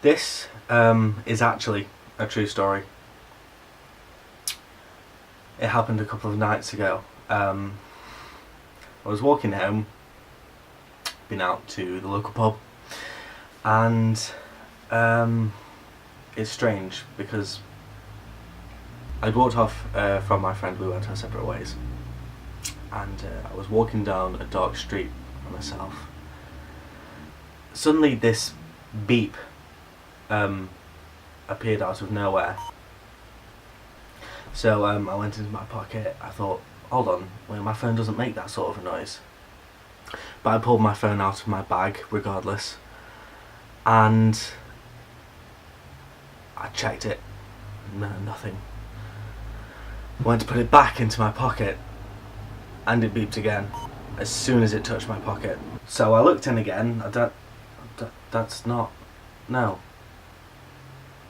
This is actually a true story. It happened a couple of nights ago. I was walking home, been out to the local pub, and it's strange because I'd walked off from my friend. We went our separate ways, and I was walking down a dark street by myself. Suddenly this beep appeared out of nowhere. So I went into my pocket. I thought, hold on, wait, my phone doesn't make that sort of a noise. But I pulled my phone out of my bag regardless, and I checked it. No, nothing. Went to put it back into my pocket, and it beeped again as soon as it touched my pocket. So I looked in again. That's not... no.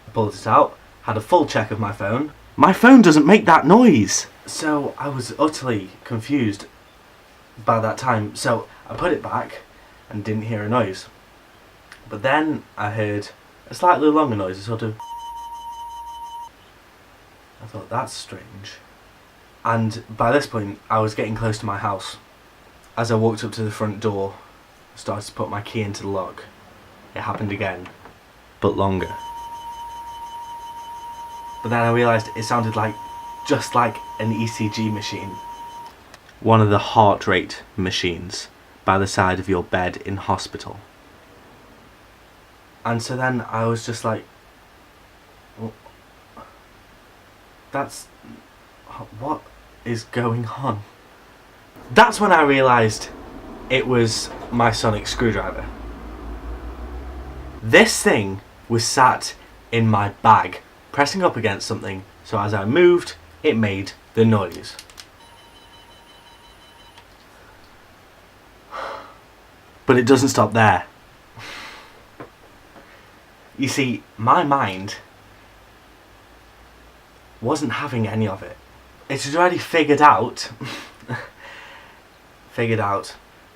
I pulled it out, had a full check of my phone. My phone doesn't make that noise! So I was utterly confused by that time. So I put it back and didn't hear a noise. But then I heard a slightly longer noise, a sort of... I thought, that's strange. And by this point, I was getting close to my house. As I walked up to the front door, I started to put my key into the lock. It happened again, but longer. But then I realised it sounded like, just like an ECG machine. One of the heart rate machines by the side of your bed in hospital. And so then I was just like, well, what is going on? That's when I realised it was my sonic screwdriver. This thing was sat in my bag, pressing up against something, so as I moved, it made the noise. But it doesn't stop there. You see, my mind wasn't having any of it. It had already figured out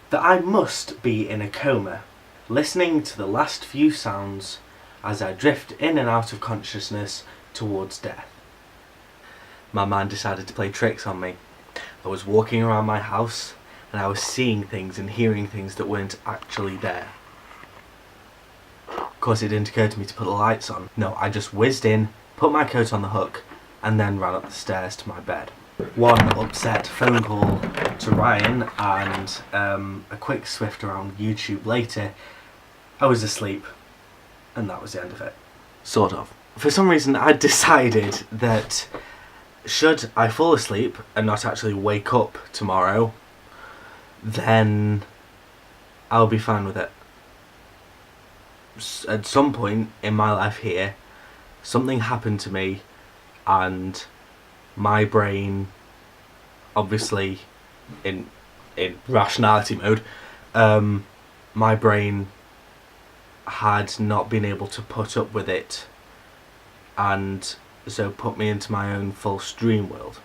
that I must be in a coma, listening to the last few sounds as I drift in and out of consciousness towards death. My mind decided to play tricks on me. I was walking around my house and I was seeing things and hearing things that weren't actually there. Of course, it didn't occur to me to put the lights on. No, I just whizzed in, put my coat on the hook, and then ran up the stairs to my bed. One upset phone call to Ryan and a quick swift around YouTube later, I was asleep, and that was the end of it. Sort of. For some reason, I decided that should I fall asleep and not actually wake up tomorrow, then I'll be fine with it. At some point in my life here, something happened to me, and my brain, obviously in rationality mode, my brain had not been able to put up with it, and so put me into my own false dream world.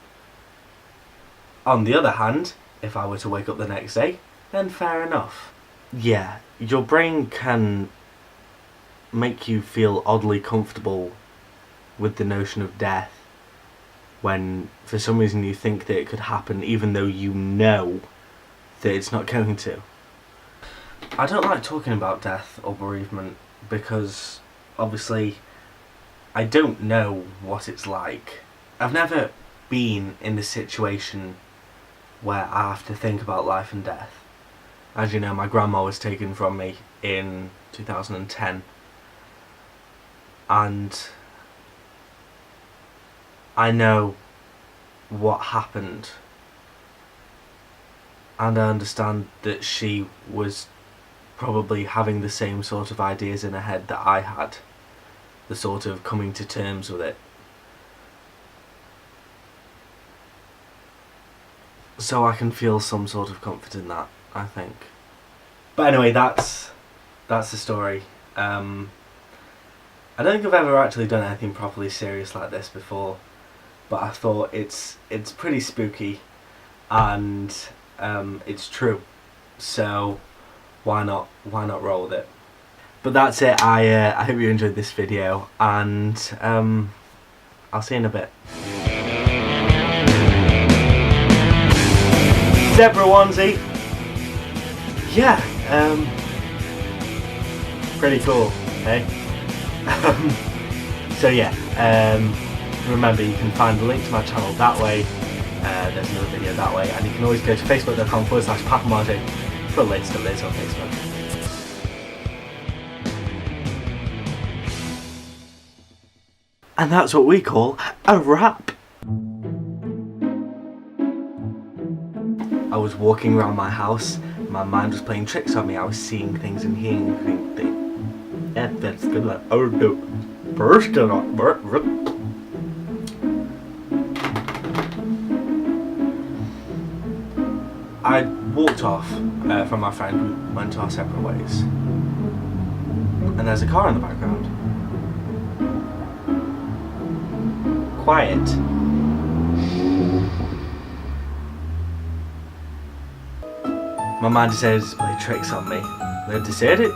On the other hand, if I were to wake up the next day, then fair enough. Yeah, your brain can make you feel oddly comfortable with the notion of death when for some reason you think that it could happen even though you know that it's not going to. I don't like talking about death or bereavement because obviously I don't know what it's like. I've never been in the situation where I have to think about life and death. As you know, my grandma was taken from me in 2010, and I know what happened, and I understand that she was probably having the same sort of ideas in her head that I had, the sort of coming to terms with it. So I can feel some sort of comfort in that, I think. But anyway, that's the story. I don't think I've ever actually done anything properly serious like this before, but I thought it's pretty spooky, and it's true. So why not roll with it? But that's it. I hope you enjoyed this video, and I'll see you in a bit. Zebra onesie. Yeah, pretty cool, eh? So yeah, remember you can find the link to my channel that way. There's another video that way, and you can always go to facebook.com/Papplemanger2 for links to Liz on Facebook. And that's what we call a wrap. I was walking around my house, my mind was playing tricks on me. I was seeing things and hearing things. Yeah, that's good. Oh no. I walked off from my friend. We went our separate ways. And there's a car in the background. Quiet. My mind decided to play tricks on me. They decided.